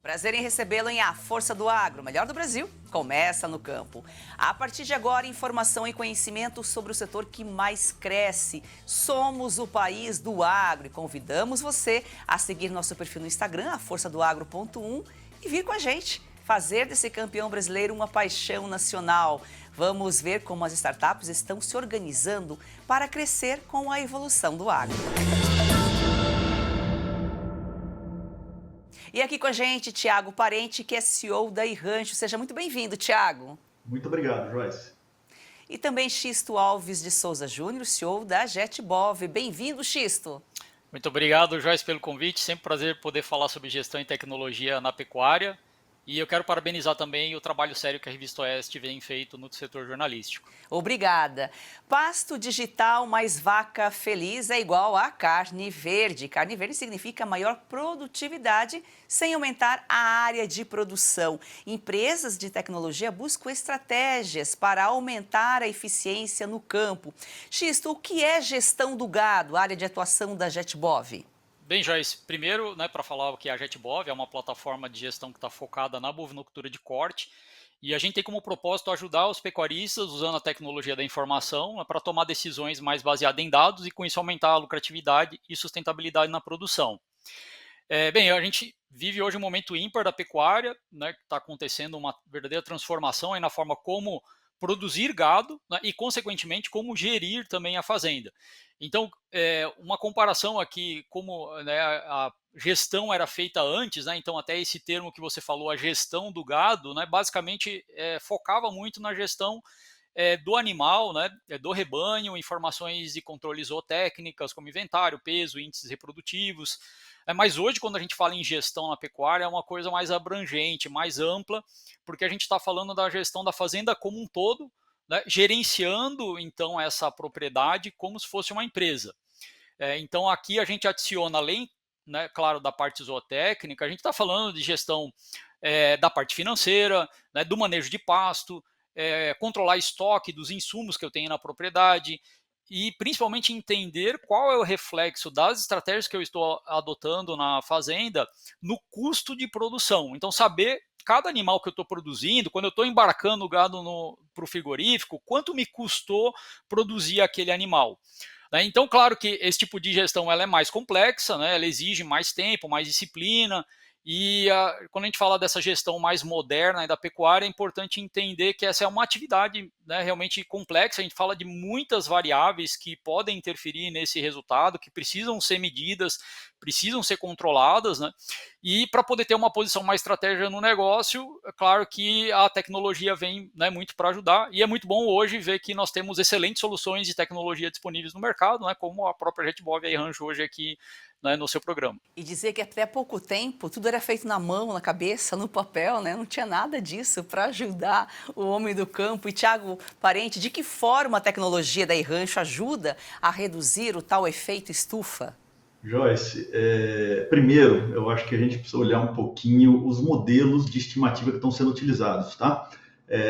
Prazer em recebê-lo em A Força do Agro, melhor do Brasil, começa no campo. A partir de agora, informação e conhecimento sobre o setor que mais cresce. Somos o país do agro e convidamos você a seguir nosso perfil no Instagram, aforçadoagro.1, e vir com a gente fazer desse campeão brasileiro uma paixão nacional. Vamos ver como as startups estão se organizando para crescer com a evolução do agro. E aqui com a gente, Tiago Parente, que é CEO da iRancho. Seja muito bem-vindo, Tiago. Muito obrigado, Joyce. E também Xisto Alves de Souza Júnior, CEO da JetBov. Bem-vindo, Xisto. Muito obrigado, Joyce, pelo convite. Sempre um prazer poder falar sobre gestão e tecnologia na pecuária. E eu quero parabenizar também o trabalho sério que a Revista Oeste vem feito no setor jornalístico. Obrigada. Pasto digital mais vaca feliz é igual a carne verde. Carne verde significa maior produtividade sem aumentar a área de produção. Empresas de tecnologia buscam estratégias para aumentar a eficiência no campo. Xisto, o que é gestão do gado, área de atuação da JetBov? Bem, Joyce, primeiro, para falar o que é a JetBov, é uma plataforma de gestão que está focada na bovinocultura de corte, e a gente tem como propósito ajudar os pecuaristas usando a tecnologia da informação para tomar decisões mais baseadas em dados e com isso aumentar a lucratividade e sustentabilidade na produção. Bem, a gente vive hoje um momento ímpar da pecuária, né, que está acontecendo uma verdadeira transformação aí na forma como produzir gado, né, e, consequentemente, como gerir também a fazenda. Então, uma comparação aqui, como, né, a gestão era feita antes, né, então até esse termo que você falou, a gestão do gado, né, basicamente focava muito na gestão do animal, né, do rebanho, informações de controle zootécnicas, como inventário, peso, índices reprodutivos. Mas hoje, quando a gente fala em gestão na pecuária, é uma coisa mais abrangente, mais ampla, porque a gente está falando da gestão da fazenda como um todo, né, gerenciando, então, essa propriedade como se fosse uma empresa. Então, aqui a gente adiciona, além, né, claro, da parte zootécnica, a gente está falando de gestão da parte financeira, né, do manejo de pasto, controlar estoque dos insumos que eu tenho na propriedade e principalmente entender qual é o reflexo das estratégias que eu estou adotando na fazenda no custo de produção. Então, saber cada animal que eu estou produzindo, quando eu estou embarcando o gado para o frigorífico, quanto me custou produzir aquele animal. Então, claro que esse tipo de gestão ela é mais complexa, né? Ela exige mais tempo, mais disciplina. E quando a gente fala dessa gestão mais moderna da pecuária, é importante entender que essa é uma atividade, né, realmente complexa. A gente fala de muitas variáveis que podem interferir nesse resultado, que precisam ser medidas, precisam ser controladas, né? E para poder ter uma posição mais estratégica no negócio, é claro que a tecnologia vem, né, muito para ajudar. E é muito bom hoje ver que nós temos excelentes soluções de tecnologia disponíveis no mercado, né, como a própria JetBov e a iRancho hoje aqui, né, no seu programa. E dizer que até pouco tempo tudo era feito na mão, na cabeça, no papel, né? Não tinha nada disso para ajudar o homem do campo. E Tiago Parente, de que forma a tecnologia da iRancho ajuda a reduzir o tal efeito estufa? Joyce, primeiro, eu acho que a gente precisa olhar um pouquinho os modelos de estimativa que estão sendo utilizados, tá?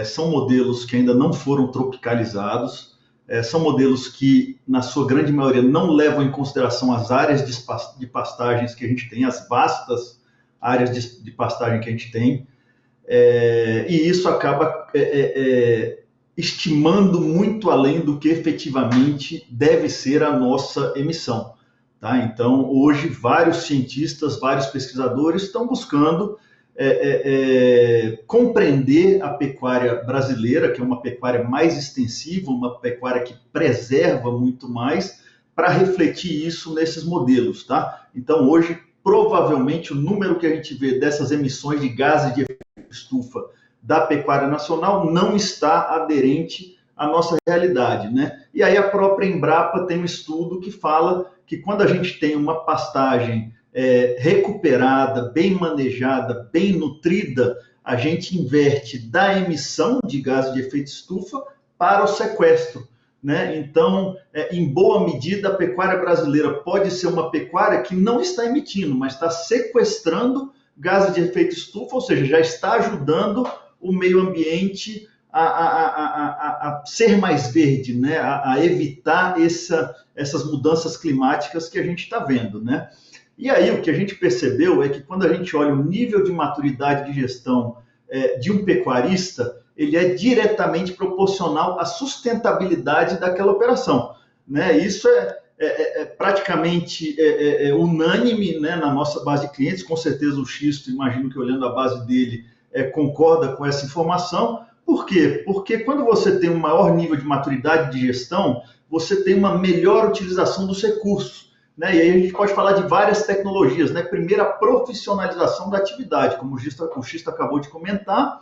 São modelos que ainda não foram tropicalizados, são modelos que, na sua grande maioria, não levam em consideração as áreas de pastagens que a gente tem, as vastas áreas de pastagem que a gente tem, e isso acaba estimando muito além do que efetivamente deve ser a nossa emissão. Tá? Então, hoje, vários cientistas, vários pesquisadores estão buscando compreender a pecuária brasileira, que é uma pecuária mais extensiva, uma pecuária que preserva muito mais, para refletir isso nesses modelos. Tá? Então, hoje, provavelmente, o número que a gente vê dessas emissões de gases de efeito estufa da pecuária nacional não está aderente à nossa realidade, né? E aí a própria Embrapa tem um estudo que fala que quando a gente tem uma pastagem recuperada, bem manejada, bem nutrida, a gente inverte da emissão de gases de efeito estufa para o sequestro, né? Então, em boa medida, a pecuária brasileira pode ser uma pecuária que não está emitindo, mas está sequestrando gases de efeito estufa, ou seja, já está ajudando o meio ambiente a ser mais verde, né? A evitar essas mudanças climáticas que a gente está vendo, né? E aí o que a gente percebeu é que quando a gente olha o nível de maturidade de gestão de um pecuarista, ele é diretamente proporcional à sustentabilidade daquela operação. Né? Isso é praticamente unânime, né, na nossa base de clientes. Com certeza o Xisto, imagino que olhando a base dele, concorda com essa informação. Por quê? Porque quando você tem um maior nível de maturidade de gestão, você tem uma melhor utilização dos recursos. Né? E aí a gente pode falar de várias tecnologias. Né? Primeiro, a profissionalização da atividade, como o Xisto acabou de comentar,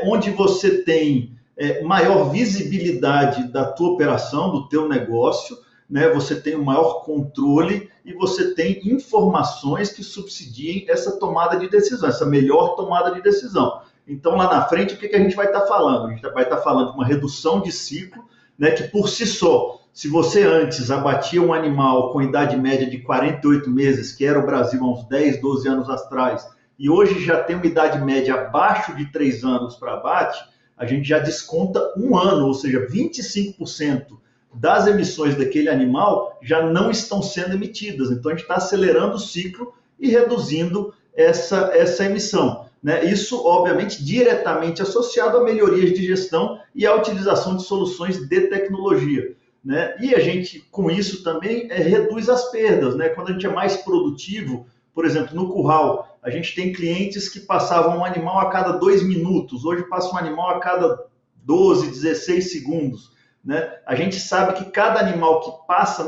onde você tem maior visibilidade da tua operação, do teu negócio, né? Você tem um maior controle e você tem informações que subsidiem essa tomada de decisão, essa melhor tomada de decisão. Então, lá na frente, o que a gente vai estar falando? A gente vai estar falando de uma redução de ciclo, né, que por si só, se você antes abatia um animal com idade média de 48 meses, que era o Brasil há uns 10, 12 anos atrás, e hoje já tem uma idade média abaixo de 3 anos para abate, a gente já desconta um ano, ou seja, 25% das emissões daquele animal já não estão sendo emitidas. Então, a gente está acelerando o ciclo e reduzindo essa emissão. Né? Isso, obviamente, diretamente associado a melhorias de gestão e à utilização de soluções de tecnologia. Né? E a gente, com isso, também reduz as perdas. Né? Quando a gente é mais produtivo, por exemplo, no curral, a gente tem clientes que passavam um animal a cada 2 minutos, hoje passa um animal a cada 12, 16 segundos. Né? A gente sabe que cada animal que passa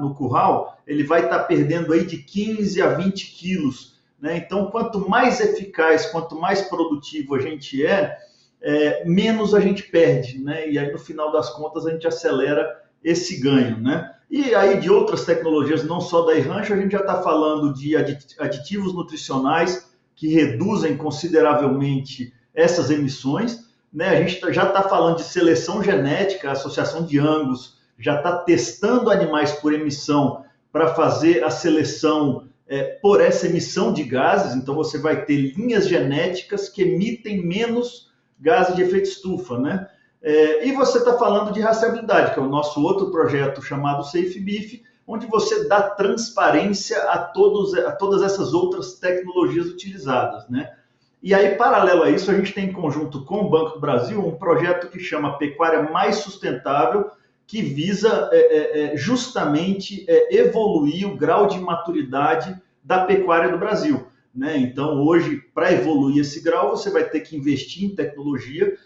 no curral, ele vai estar perdendo aí de 15 a 20 quilos. Né? Então, quanto mais eficaz, quanto mais produtivo a gente menos a gente perde. Né? E aí, no final das contas, a gente acelera esse ganho. Né? E aí, de outras tecnologias, não só da iRancho, a gente já está falando de aditivos nutricionais que reduzem consideravelmente essas emissões. Né? A gente já está falando de seleção genética, a Associação de Angus já está testando animais por emissão para fazer a seleção por essa emissão de gases. Então, você vai ter linhas genéticas que emitem menos gases de efeito estufa. Né? E você está falando de rastreabilidade, que é o nosso outro projeto chamado Safe Beef, onde você dá transparência a todas essas outras tecnologias utilizadas. Né? E aí, paralelo a isso, a gente tem em conjunto com o Banco do Brasil um projeto que chama Pecuária Mais Sustentável, que visa justamente evoluir o grau de maturidade da pecuária do Brasil. Né? Então, hoje, para evoluir esse grau, você vai ter que investir em tecnologia.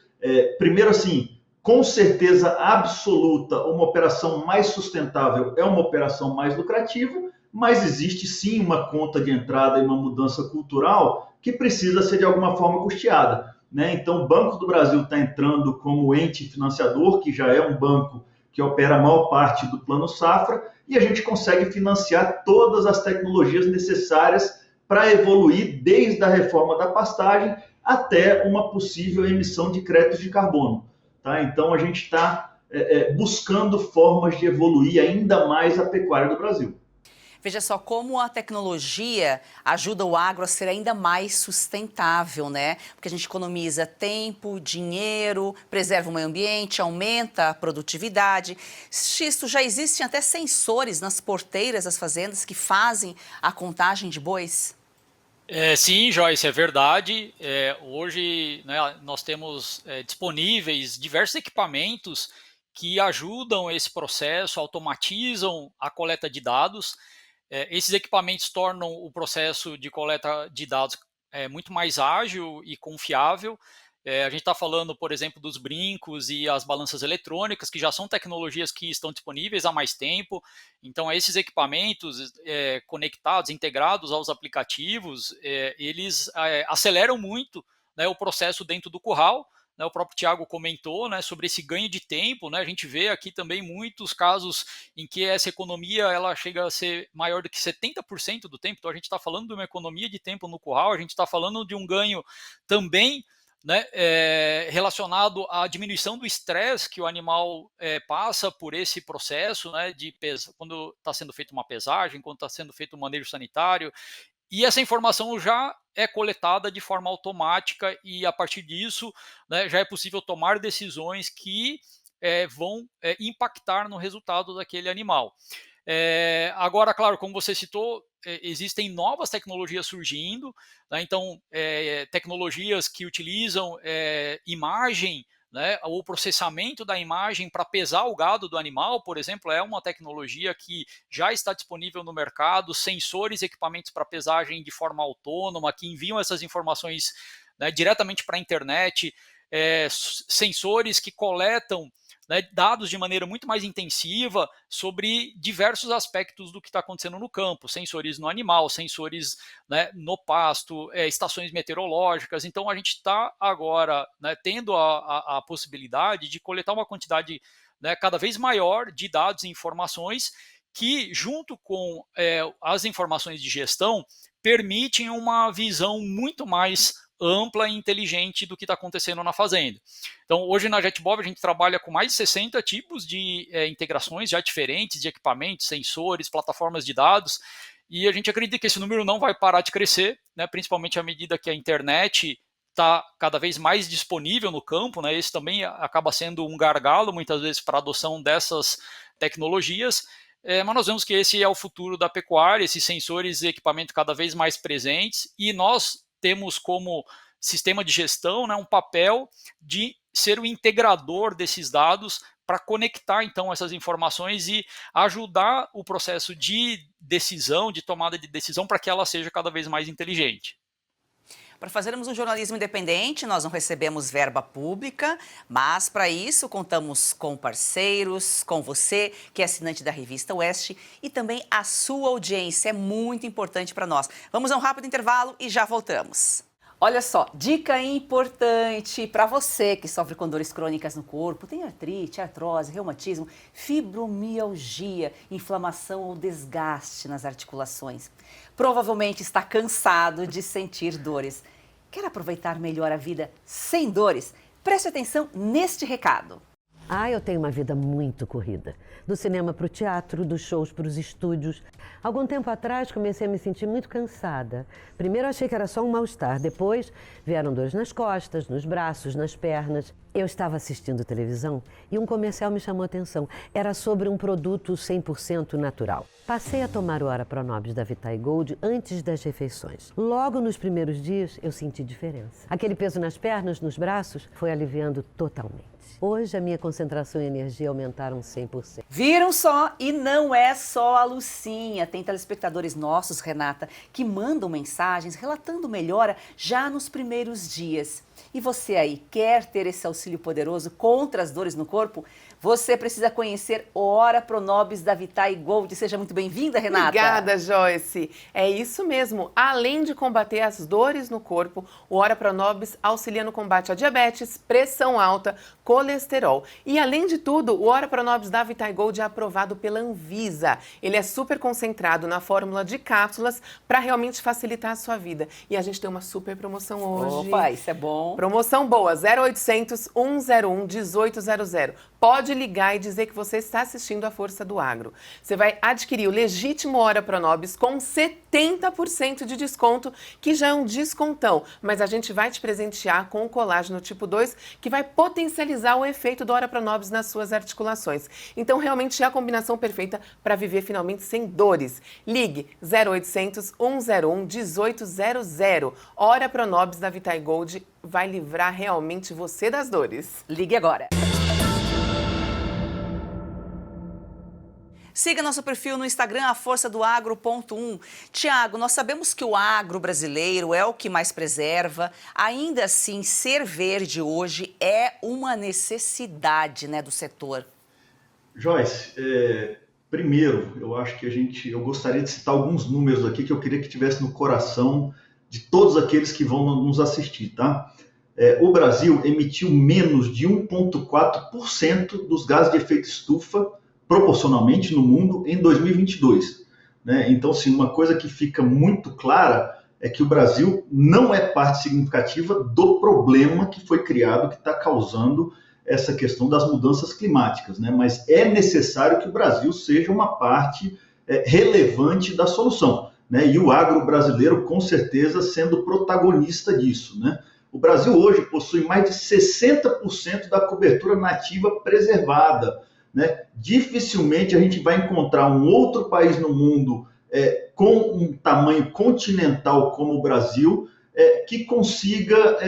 Primeiro, assim, com certeza absoluta, uma operação mais sustentável é uma operação mais lucrativa, mas existe sim uma conta de entrada e uma mudança cultural que precisa ser de alguma forma custeada. Né? Então, o Banco do Brasil está entrando como ente financiador, que já é um banco que opera a maior parte do Plano Safra, e a gente consegue financiar todas as tecnologias necessárias para evoluir desde a reforma da pastagem até uma possível emissão de créditos de carbono. Tá? Então, a gente está buscando formas de evoluir ainda mais a pecuária do Brasil. Veja só como a tecnologia ajuda o agro a ser ainda mais sustentável, né? Porque a gente economiza tempo, dinheiro, preserva o meio ambiente, aumenta a produtividade. Xisto, já existem até sensores nas porteiras das fazendas que fazem a contagem de bois? Sim, Joyce, é verdade. Hoje, né, nós temos disponíveis diversos equipamentos que ajudam esse processo, automatizam a coleta de dados. Esses equipamentos tornam o processo de coleta de dados muito mais ágil e confiável. A gente está falando, por exemplo, dos brincos e as balanças eletrônicas, que já são tecnologias que estão disponíveis há mais tempo. Então, esses equipamentos conectados, integrados aos aplicativos, eles aceleram muito, né, o processo dentro do curral. Né, o próprio Thiago comentou, né, sobre esse ganho de tempo. Né, a gente vê aqui também muitos casos em que essa economia ela chega a ser maior do que 70% do tempo. Então, a gente está falando de uma economia de tempo no curral, a gente está falando de um ganho também, né, relacionado à diminuição do estresse que o animal passa por esse processo, né, quando está sendo feita uma pesagem, quando está sendo feito um manejo sanitário. E essa informação já é coletada de forma automática e, a partir disso, né, já é possível tomar decisões que vão impactar no resultado daquele animal. Agora, claro, como você citou, existem novas tecnologias surgindo, né? Então, tecnologias que utilizam imagem, né, o processamento da imagem para pesar o gado do animal, por exemplo, é uma tecnologia que já está disponível no mercado, sensores, equipamentos para pesagem de forma autônoma, que enviam essas informações, né, diretamente para a internet, sensores que coletam, né, dados de maneira muito mais intensiva sobre diversos aspectos do que está acontecendo no campo, sensores no animal, sensores, né, no pasto, estações meteorológicas. Então a gente está agora, né, tendo a possibilidade de coletar uma quantidade, né, cada vez maior de dados e informações que, junto com as informações de gestão, permitem uma visão muito mais ampla e inteligente do que está acontecendo na fazenda. Então, hoje na JetBob a gente trabalha com mais de 60 tipos de integrações já diferentes de equipamentos, sensores, plataformas de dados, e a gente acredita que esse número não vai parar de crescer, né, principalmente à medida que a internet está cada vez mais disponível no campo, né, esse também acaba sendo um gargalo, muitas vezes, para a adoção dessas tecnologias, mas nós vemos que esse é o futuro da pecuária, esses sensores e equipamentos cada vez mais presentes, e nós temos como sistema de gestão, né, um papel de ser o integrador desses dados para conectar, então, essas informações e ajudar o processo de decisão, de tomada de decisão, para que ela seja cada vez mais inteligente. Para fazermos um jornalismo independente, nós não recebemos verba pública, mas para isso contamos com parceiros, com você, que é assinante da Revista Oeste, e também a sua audiência, é muito importante para nós. Vamos a um rápido intervalo e já voltamos. Olha só, dica importante para você que sofre com dores crônicas no corpo, tem artrite, artrose, reumatismo, fibromialgia, inflamação ou desgaste nas articulações. Provavelmente está cansado de sentir dores. Quer aproveitar melhor a vida sem dores? Preste atenção neste recado. Eu tenho uma vida muito corrida. Do cinema para o teatro, dos shows para os estúdios. Algum tempo atrás comecei a me sentir muito cansada. Primeiro achei que era só um mal-estar. Depois vieram dores nas costas, nos braços, nas pernas. Eu estava assistindo televisão e um comercial me chamou a atenção. Era sobre um produto 100% natural. Passei a tomar o Ora Pronobis da Vitae Gold antes das refeições. Logo nos primeiros dias eu senti diferença. Aquele peso nas pernas, nos braços, foi aliviando totalmente. Hoje a minha concentração e energia aumentaram 100%. Viram só? E não é só a Lucinha. Tem telespectadores nossos, Renata, que mandam mensagens relatando melhora já nos primeiros dias. E você aí, quer ter esse auxílio poderoso contra as dores no corpo? Você precisa conhecer o Ora Pronobis da Vitae Gold. Seja muito bem-vinda, Renata. Obrigada, Joyce. É isso mesmo. Além de combater as dores no corpo, o Ora Pronobis auxilia no combate à diabetes, pressão alta, colesterol. E além de tudo, o Ora Pronobis da Vitae Gold é aprovado pela Anvisa. Ele é super concentrado na fórmula de cápsulas para realmente facilitar a sua vida. E a gente tem uma super promoção hoje. Opa, isso é bom. Promoção boa, 0800 101 1800. Pode ligar e dizer que você está assistindo a Força do Agro. Você vai adquirir o legítimo Ora Pronobis com 70% de desconto, que já é um descontão. Mas a gente vai te presentear com o colágeno tipo 2, que vai potencializar o efeito do Ora Pronobis nas suas articulações. Então, realmente é a combinação perfeita para viver finalmente sem dores. Ligue 0800 101 1800. Ora Pronobis da Vitae Gold vai livrar realmente você das dores. Ligue agora. Siga nosso perfil no Instagram, aforçadoagro.1. Tiago, nós sabemos que o agro brasileiro é o que mais preserva. Ainda assim, ser verde hoje é uma necessidade, né, do setor. Joyce, primeiro, eu acho que eu gostaria de citar alguns números aqui que eu queria que tivesse no coração de todos aqueles que vão nos assistir, tá? O Brasil emitiu menos de 1,4% dos gases de efeito estufa proporcionalmente no mundo em 2022. Né? Então, sim, uma coisa que fica muito clara é que o Brasil não é parte significativa do problema que foi criado, que está causando essa questão das mudanças climáticas. Né? Mas é necessário que o Brasil seja uma parte relevante da solução. Né? E o agro brasileiro, com certeza, sendo protagonista disso. Né? O Brasil hoje possui mais de 60% da cobertura nativa preservada. né? Dificilmente a gente vai encontrar um outro país no mundo com um tamanho continental como o Brasil, que consiga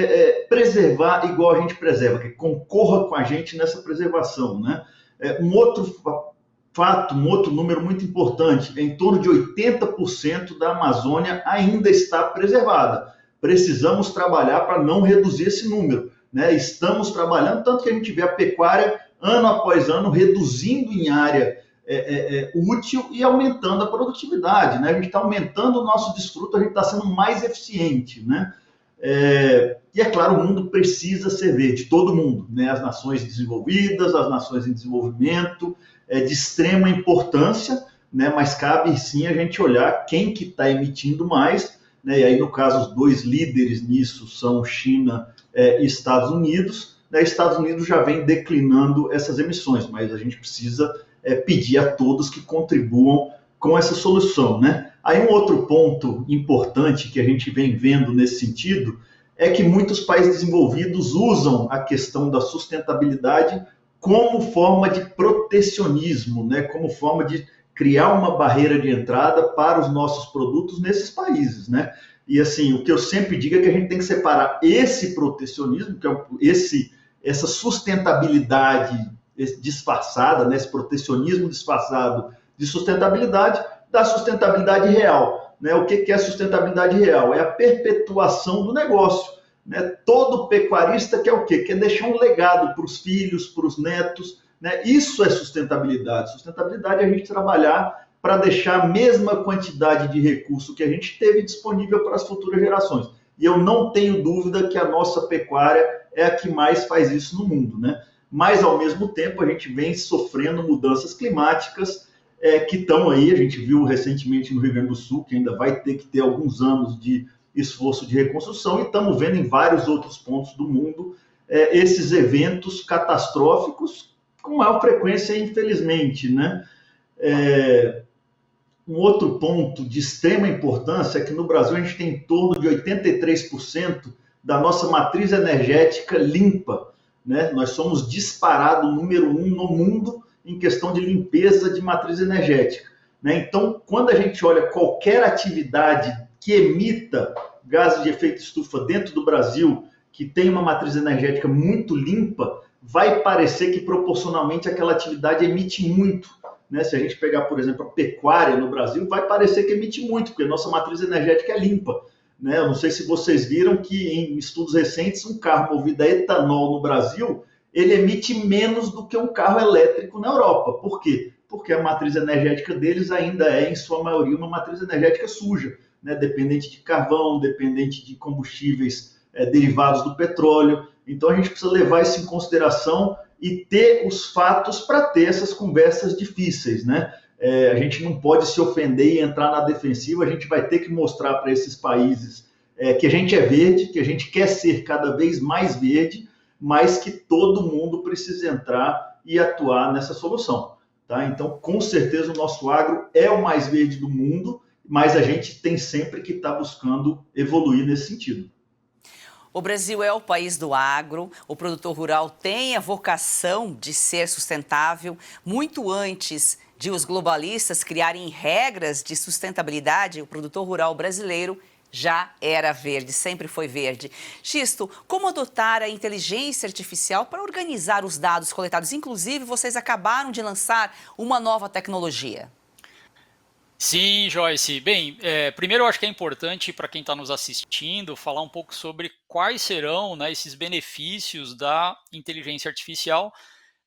preservar igual a gente preserva, que concorra com a gente nessa preservação, né? Um outro fato, um outro número muito importante, em torno de 80% da Amazônia ainda está preservada. Precisamos trabalhar para não reduzir esse número, né? Estamos trabalhando, tanto que a gente vê a pecuária, ano após ano, reduzindo em área útil e aumentando a produtividade, né? A gente está aumentando o nosso desfruto, a gente está sendo mais eficiente, né? E é claro, o mundo precisa ser verde, todo mundo, né? As nações desenvolvidas, as nações em desenvolvimento, de extrema importância, né? Mas cabe sim a gente olhar quem que está emitindo mais, né? E aí, no caso, os dois líderes nisso são China e Estados Unidos, né? Estados Unidos já vem declinando essas emissões, mas a gente precisa pedir a todos que contribuam com essa solução, né? Aí um outro ponto importante que a gente vem vendo nesse sentido é que muitos países desenvolvidos usam a questão da sustentabilidade como forma de protecionismo, né? Como forma de criar uma barreira de entrada para os nossos produtos nesses países, né? E assim, o que eu sempre digo é que a gente tem que separar esse protecionismo, que é essa sustentabilidade disfarçada, né? Esse protecionismo disfarçado de sustentabilidade, da sustentabilidade real, né? O que é sustentabilidade real? É a perpetuação do negócio, né? Todo pecuarista quer o quê? Quer deixar um legado para os filhos, para os netos, né? Isso é sustentabilidade. Sustentabilidade é a gente trabalhar para deixar a mesma quantidade de recurso que a gente teve disponível para as futuras gerações. E eu não tenho dúvida que a nossa pecuária é a que mais faz isso no mundo, né? Mas, ao mesmo tempo, a gente vem sofrendo mudanças climáticas que estão aí. A gente viu recentemente no Rio Grande do Sul, que ainda vai ter que ter alguns anos de esforço de reconstrução, e estamos vendo em vários outros pontos do mundo esses eventos catastróficos com maior frequência, infelizmente, né? Um outro ponto de extrema importância é que no Brasil a gente tem em torno de 83% da nossa matriz energética limpa, né? Nós somos disparado número 1 no mundo em questão de limpeza de matriz energética, né? Então, quando a gente olha qualquer atividade que emita gases de efeito estufa dentro do Brasil, que tem uma matriz energética muito limpa, vai parecer que proporcionalmente aquela atividade emite muito, né? Se a gente pegar, por exemplo, a pecuária no Brasil, vai parecer que emite muito, porque a nossa matriz energética é limpa, né? Eu não sei se vocês viram que em estudos recentes, um carro movido a etanol no Brasil, ele emite menos do que um carro elétrico na Europa. Por quê? Porque a matriz energética deles ainda é, em sua maioria, uma matriz energética suja, né? Dependente de carvão, dependente de combustíveis derivados do petróleo. Então a gente precisa levar isso em consideração e ter os fatos para ter essas conversas difíceis, né? A gente não pode se ofender e entrar na defensiva, a gente vai ter que mostrar para esses países que a gente é verde, que a gente quer ser cada vez mais verde, mas que todo mundo precisa entrar e atuar nessa solução, tá? Então, com certeza, o nosso agro é o mais verde do mundo, mas a gente tem sempre que estar buscando evoluir nesse sentido. O Brasil é o país do agro, o produtor rural tem a vocação de ser sustentável muito antes de os globalistas criarem regras de sustentabilidade. O produtor rural brasileiro já era verde, sempre foi verde. Xisto, como adotar a inteligência artificial para organizar os dados coletados? Inclusive, vocês acabaram de lançar uma nova tecnologia. Sim, Joyce. Bem, primeiro eu acho que é importante para quem está nos assistindo falar um pouco sobre quais serão, né, esses benefícios da inteligência artificial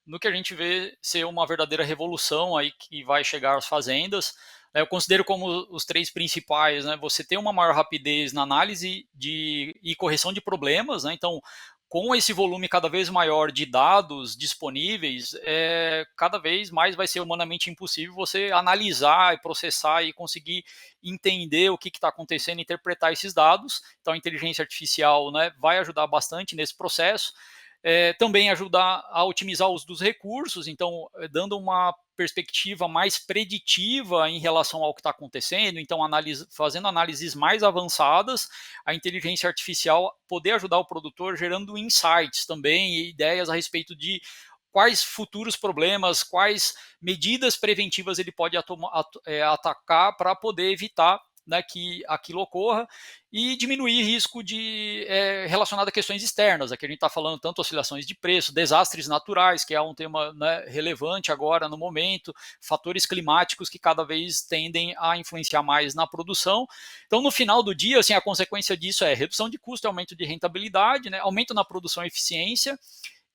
no que a gente vê ser uma verdadeira revolução aí que vai chegar às fazendas. Eu considero como os três principais, né? Você ter uma maior rapidez na análise e correção de problemas, né? Então, com esse volume cada vez maior de dados disponíveis, cada vez mais vai ser humanamente impossível você analisar e processar e conseguir entender o que está acontecendo e interpretar esses dados. Então, a inteligência artificial, né, vai ajudar bastante nesse processo. Também ajudar a otimizar o uso dos recursos, então dando uma perspectiva mais preditiva em relação ao que está acontecendo, então fazendo análises mais avançadas, a inteligência artificial poder ajudar o produtor gerando insights também e ideias a respeito de quais futuros problemas, quais medidas preventivas ele pode atacar para poder evitar, né, que aquilo ocorra e diminuir risco relacionado a questões externas. Aqui a gente está falando tanto oscilações de preço, desastres naturais, que é um tema, né, relevante agora no momento, fatores climáticos que cada vez tendem a influenciar mais na produção. Então, no final do dia, assim, a consequência disso é redução de custo, aumento de rentabilidade, né, aumento na produção e eficiência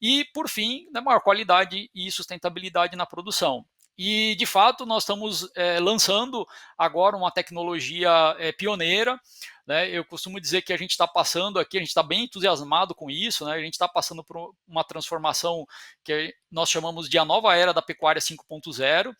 e, por fim, né, maior qualidade e sustentabilidade na produção. E, de fato, nós estamos lançando agora uma tecnologia pioneira, né? Eu costumo dizer que a gente está passando aqui, a gente está bem entusiasmado com isso, né? A gente está passando por uma transformação que nós chamamos de a nova era da pecuária 5.0.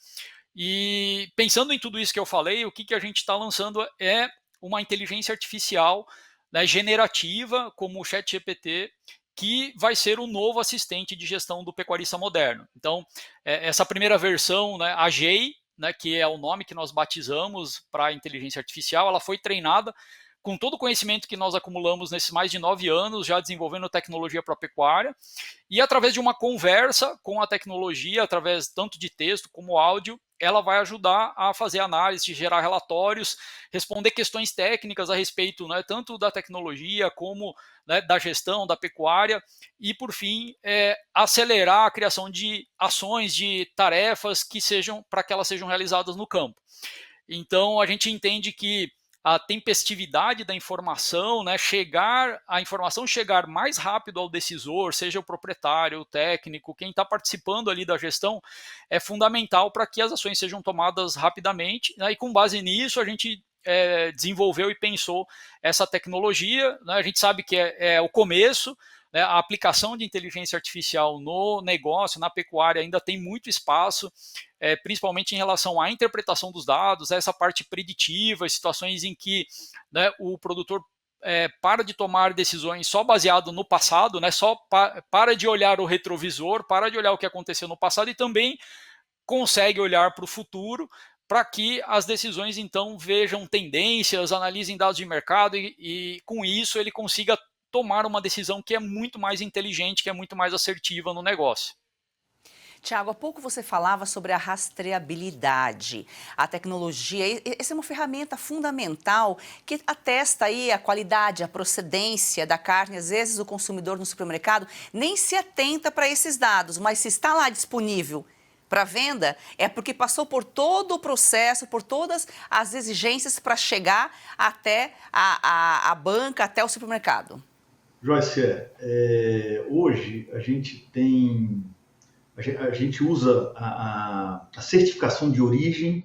E pensando em tudo isso que eu falei, o que a gente está lançando é uma inteligência artificial, né, generativa, como o ChatGPT, que vai ser o novo assistente de gestão do pecuarista moderno. Então, essa primeira versão, né, a GEI, né, que é o nome que nós batizamos para a inteligência artificial, ela foi treinada com todo o conhecimento que nós acumulamos nesses mais de 9 anos, já desenvolvendo tecnologia para a pecuária, e através de uma conversa com a tecnologia, através tanto de texto como áudio, ela vai ajudar a fazer análise, gerar relatórios, responder questões técnicas a respeito, né, tanto da tecnologia como, né, da gestão da pecuária e, por fim, acelerar a criação de ações, de tarefas que sejam para que elas sejam realizadas no campo. Então, a gente entende que a tempestividade da informação, né, a informação chegar mais rápido ao decisor, seja o proprietário, o técnico, quem está participando ali da gestão, é fundamental para que as ações sejam tomadas rapidamente, né, e com base nisso a gente desenvolveu e pensou essa tecnologia, né, a gente sabe que é o começo, né, a aplicação de inteligência artificial no negócio, na pecuária, ainda tem muito espaço, principalmente em relação à interpretação dos dados, essa parte preditiva, situações em que, né, o produtor para de tomar decisões só baseado no passado, né, só para de olhar o retrovisor, para de olhar o que aconteceu no passado e também consegue olhar para o futuro para que as decisões, então, vejam tendências, analisem dados de mercado e com isso ele consiga tomar uma decisão que é muito mais inteligente, que é muito mais assertiva no negócio. Tiago, há pouco você falava sobre a rastreabilidade, a tecnologia. Essa é uma ferramenta fundamental que atesta aí a qualidade, a procedência da carne. Às vezes o consumidor no supermercado nem se atenta para esses dados, mas se está lá disponível para venda, é porque passou por todo o processo, por todas as exigências para chegar até a banca, até o supermercado. Joyce, hoje a gente usa a certificação de origem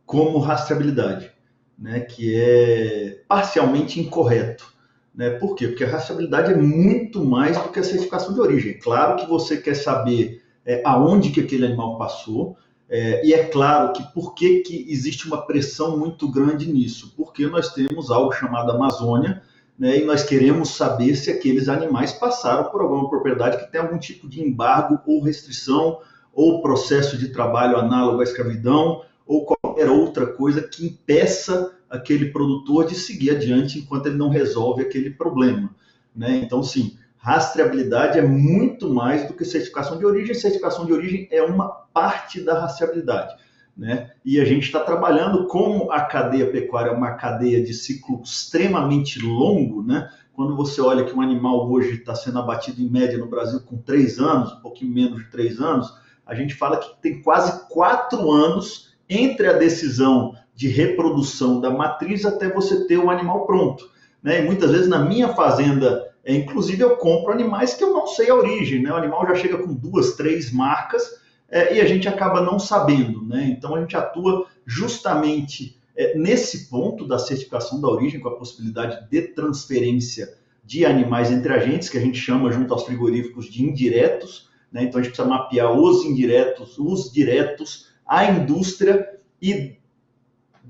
como rastreabilidade, né, que é parcialmente incorreto. Né? Por quê? Porque a rastreabilidade é muito mais do que a certificação de origem. Claro que você quer saber aonde que aquele animal passou, e é claro que por que existe uma pressão muito grande nisso? Porque nós temos algo chamado Amazônia, né, e nós queremos saber se aqueles animais passaram por alguma propriedade que tem algum tipo de embargo ou restrição, ou processo de trabalho análogo à escravidão, ou qualquer outra coisa que impeça aquele produtor de seguir adiante enquanto ele não resolve aquele problema. Né? Então, sim, rastreabilidade é muito mais do que certificação de origem. Certificação de origem é uma parte da rastreabilidade. Né? E a gente está trabalhando, como a cadeia pecuária é uma cadeia de ciclo extremamente longo, né? Quando você olha que um animal hoje está sendo abatido em média no Brasil com 3 anos, um pouquinho menos de 3 anos, a gente fala que tem quase 4 anos entre a decisão de reprodução da matriz até você ter o animal pronto. Né? E muitas vezes na minha fazenda, inclusive eu compro animais que eu não sei a origem, né? O animal já chega com 2, 3 marcas, e a gente acaba não sabendo, né? Então a gente atua justamente nesse ponto da certificação da origem, com a possibilidade de transferência de animais entre agentes, que a gente chama junto aos frigoríficos de indiretos, né? Então a gente precisa mapear os indiretos, os diretos, a indústria e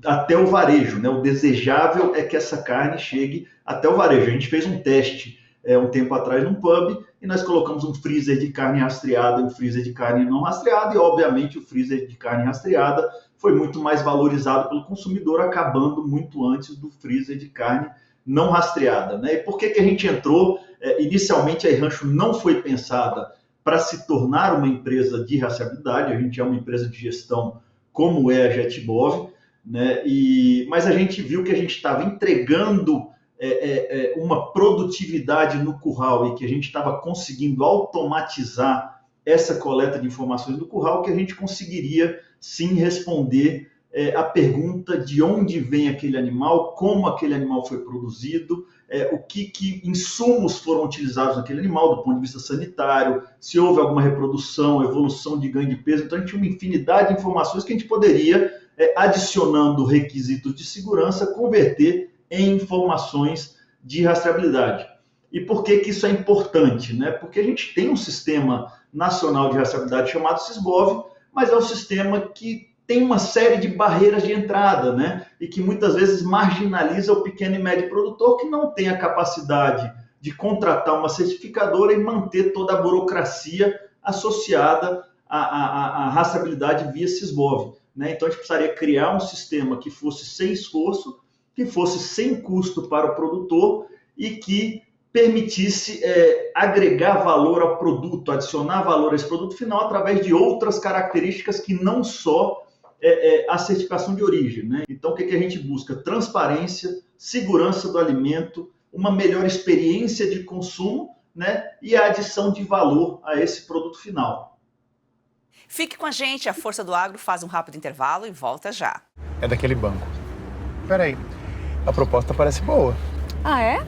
até o varejo, né? O desejável é que essa carne chegue até o varejo. A gente fez um teste um tempo atrás num pub, e nós colocamos um freezer de carne rastreada e um freezer de carne não rastreada, e obviamente o freezer de carne rastreada foi muito mais valorizado pelo consumidor, acabando muito antes do freezer de carne não rastreada. Né? E por que a gente entrou? Inicialmente a Rancho não foi pensada para se tornar uma empresa de rastreabilidade. A gente é uma empresa de gestão como é a JetBov, né? Mas a gente viu que a gente estava entregando uma produtividade no curral e que a gente estava conseguindo automatizar essa coleta de informações do curral, que a gente conseguiria sim responder a pergunta de onde vem aquele animal, como aquele animal foi produzido, o que insumos foram utilizados naquele animal do ponto de vista sanitário, se houve alguma reprodução, evolução de ganho de peso. Então a gente tinha uma infinidade de informações que a gente poderia, adicionando requisitos de segurança, converter em informações de rastreabilidade. E por que isso é importante, né? Porque a gente tem um sistema nacional de rastreabilidade chamado Sysbov, mas é um sistema que tem uma série de barreiras de entrada, né? E que muitas vezes marginaliza o pequeno e médio produtor que não tem a capacidade de contratar uma certificadora e manter toda a burocracia associada à rastreabilidade via Sysbov, né? Então a gente precisaria criar um sistema que fosse sem esforço, que fosse sem custo para o produtor e que permitisse agregar valor ao produto, adicionar valor a esse produto final através de outras características que não só a certificação de origem, né? Então, o que a gente busca? Transparência, segurança do alimento, uma melhor experiência de consumo, né? E a adição de valor a esse produto final. Fique com a gente, a Força do Agro faz um rápido intervalo e volta já. É daquele banco. Peraí, a proposta parece boa. Ah, é?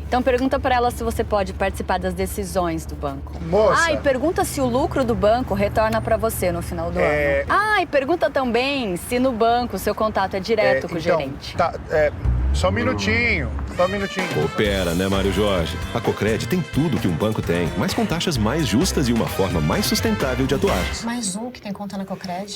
Então pergunta para ela se você pode participar das decisões do banco. Moça! Ah, e pergunta se o lucro do banco retorna para você no final do ano. Ah, e pergunta também se no banco seu contato é direto com o gerente. Tá, só um minutinho. Coopera, né, Mário Jorge? A Cocred tem tudo que um banco tem, mas com taxas mais justas e uma forma mais sustentável de atuar. Mais um que tem conta na Cocred?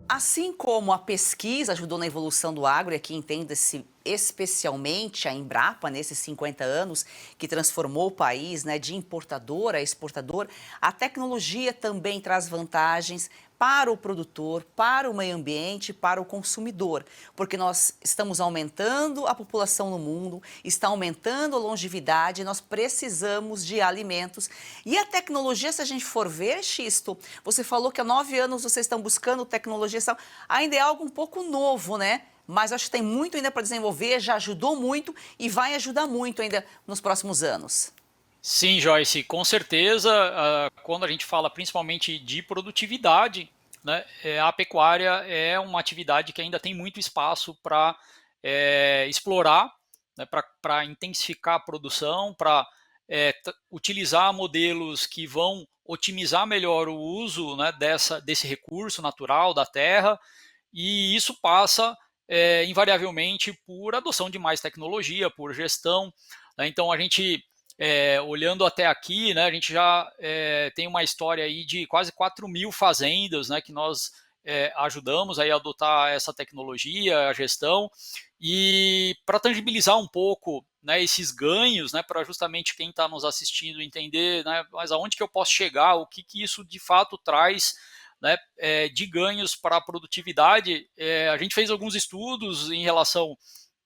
Assim como a pesquisa ajudou na evolução do agro, e aqui entenda-se especialmente a Embrapa, nesses 50 anos, que transformou o país, né, de importador a exportador, a tecnologia também traz vantagens para o produtor, para o meio ambiente, para o consumidor, porque nós estamos aumentando a população no mundo, está aumentando a longevidade, nós precisamos de alimentos. E a tecnologia, se a gente for ver, Xisto, você falou que há 9 anos vocês estão buscando tecnologia, ainda é algo um pouco novo, né? Mas acho que tem muito ainda para desenvolver, já ajudou muito e vai ajudar muito ainda nos próximos anos. Sim, Joyce, com certeza, quando a gente fala principalmente de produtividade, né, a pecuária é uma atividade que ainda tem muito espaço para explorar, né, para intensificar a produção, para utilizar modelos que vão otimizar melhor o uso, né, desse recurso natural da terra, e isso passa invariavelmente por adoção de mais tecnologia, por gestão, né? Então a gente olhando até aqui, né, a gente já tem uma história aí de quase 4.000 fazendas, né, que nós ajudamos aí a adotar essa tecnologia, a gestão, e para tangibilizar um pouco, né, esses ganhos, né, para justamente quem está nos assistindo entender, né, mas aonde que eu posso chegar, o que isso de fato traz, né, de ganhos para a produtividade. A gente fez alguns estudos em relação,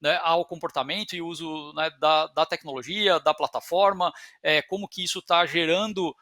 né, ao comportamento e uso, né, da tecnologia, da plataforma, como que isso está gerando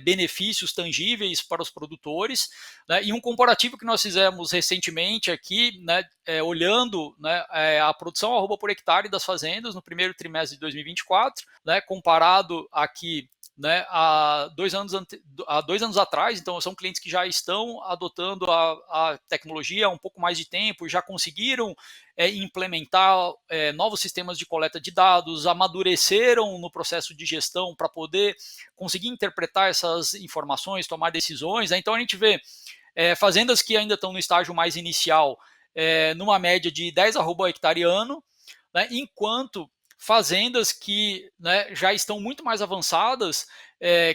benefícios tangíveis para os produtores, né, e um comparativo que nós fizemos recentemente aqui, né, olhando, né, a produção arroba por hectare das fazendas no primeiro trimestre de 2024, né, comparado aqui, né, há 2 anos atrás. Então são clientes que já estão adotando a tecnologia há um pouco mais de tempo, já conseguiram implementar novos sistemas de coleta de dados, amadureceram no processo de gestão para poder conseguir interpretar essas informações, tomar decisões, né? Então a gente vê fazendas que ainda estão no estágio mais inicial, numa média de 10 arroba hectare ano, né, enquanto fazendas que, né, já estão muito mais avançadas,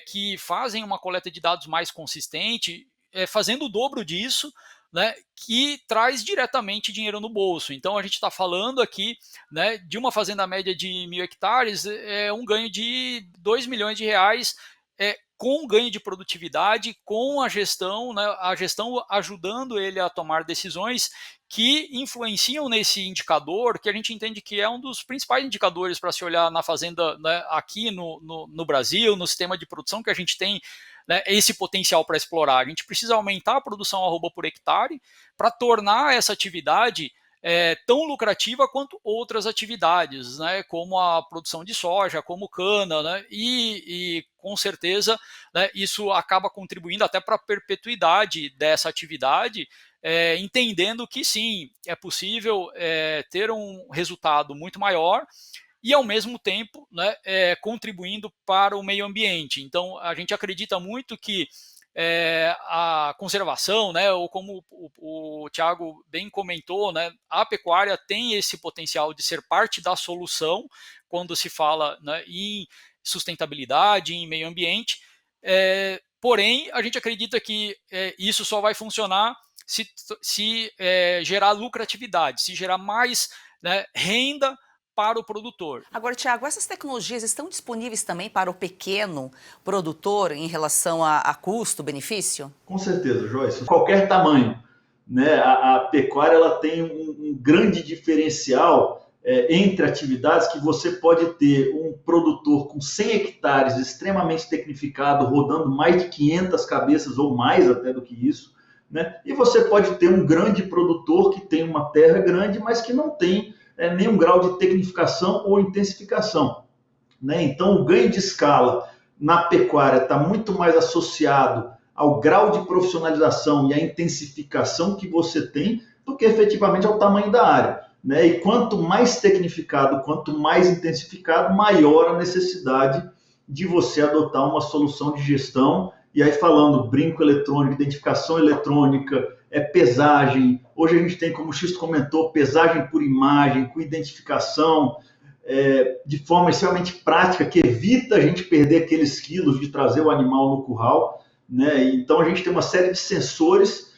que fazem uma coleta de dados mais consistente, fazendo o dobro disso, né, que traz diretamente dinheiro no bolso. Então a gente está falando aqui, né, de uma fazenda média de 1.000 hectares, um ganho de 2 milhões de reais com ganho de produtividade, com a gestão ajudando ele a tomar decisões que influenciam nesse indicador, que a gente entende que é um dos principais indicadores para se olhar na fazenda, né, aqui no Brasil, no sistema de produção que a gente tem, né, esse potencial para explorar. A gente precisa aumentar a produção arroba por hectare para tornar essa atividade tão lucrativa quanto outras atividades, né, como a produção de soja, como cana, né, e com certeza, né, isso acaba contribuindo até para a perpetuidade dessa atividade, entendendo que sim, é possível ter um resultado muito maior e ao mesmo tempo, né, contribuindo para o meio ambiente. Então a gente acredita muito que a conservação, né, ou como o Thiago bem comentou, né, a pecuária tem esse potencial de ser parte da solução quando se fala, né, em sustentabilidade, em meio ambiente, porém a gente acredita que isso só vai funcionar se gerar lucratividade, se gerar mais, né, renda para o produtor. Agora, Thiago, essas tecnologias estão disponíveis também para o pequeno produtor em relação a custo-benefício? Com certeza, Joyce. Qualquer tamanho, né? A pecuária ela tem um grande diferencial entre atividades, que você pode ter um produtor com 100 hectares extremamente tecnificado, rodando mais de 500 cabeças ou mais até do que isso, né? E você pode ter um grande produtor que tem uma terra grande, mas que não tem nenhum grau de tecnificação ou intensificação, né? Então, o ganho de escala na pecuária está muito mais associado ao grau de profissionalização e à intensificação que você tem do que efetivamente ao tamanho da área, né? E quanto mais tecnificado, quanto mais intensificado, maior a necessidade de você adotar uma solução de gestão. E aí, falando brinco eletrônico, identificação eletrônica, pesagem. Hoje a gente tem, como o Xisto comentou, pesagem por imagem, com identificação, de forma extremamente prática, que evita a gente perder aqueles quilos de trazer o animal no curral, né? Então a gente tem uma série de sensores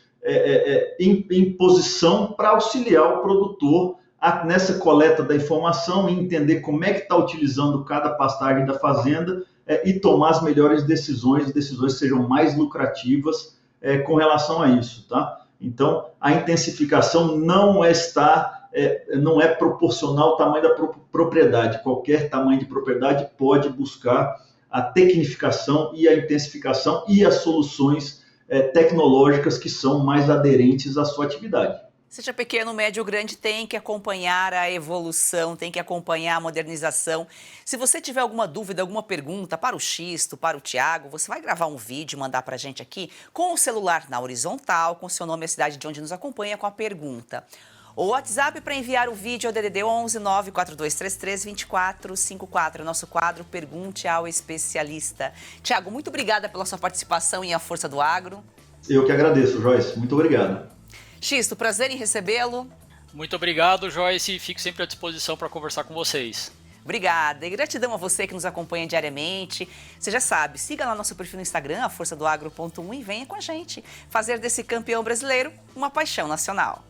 em posição para auxiliar o produtor nessa coleta da informação e entender como é que está utilizando cada pastagem da fazenda e tomar as melhores decisões que sejam mais lucrativas com relação a isso, tá? Então, a intensificação não é proporcional ao tamanho da propriedade. Qualquer tamanho de propriedade pode buscar a tecnificação e a intensificação e as soluções tecnológicas que são mais aderentes à sua atividade. Seja pequeno, médio ou grande, tem que acompanhar a evolução, tem que acompanhar a modernização. Se você tiver alguma dúvida, alguma pergunta para o Xisto, para o Thiago, você vai gravar um vídeo e mandar para a gente aqui com o celular na horizontal, com o seu nome e a cidade de onde nos acompanha, com a pergunta. O WhatsApp para enviar o vídeo é o DDD 11 94233 2454, nosso quadro Pergunte ao Especialista. Thiago, muito obrigada pela sua participação em A Força do Agro. Eu que agradeço, Joyce. Muito obrigado. Xisto, prazer em recebê-lo. Muito obrigado, Joyce. Fico sempre à disposição para conversar com vocês. Obrigada. E gratidão a você que nos acompanha diariamente. Você já sabe, siga lá nosso perfil no Instagram, aforçadoagro.1, e venha com a gente fazer desse campeão brasileiro uma paixão nacional.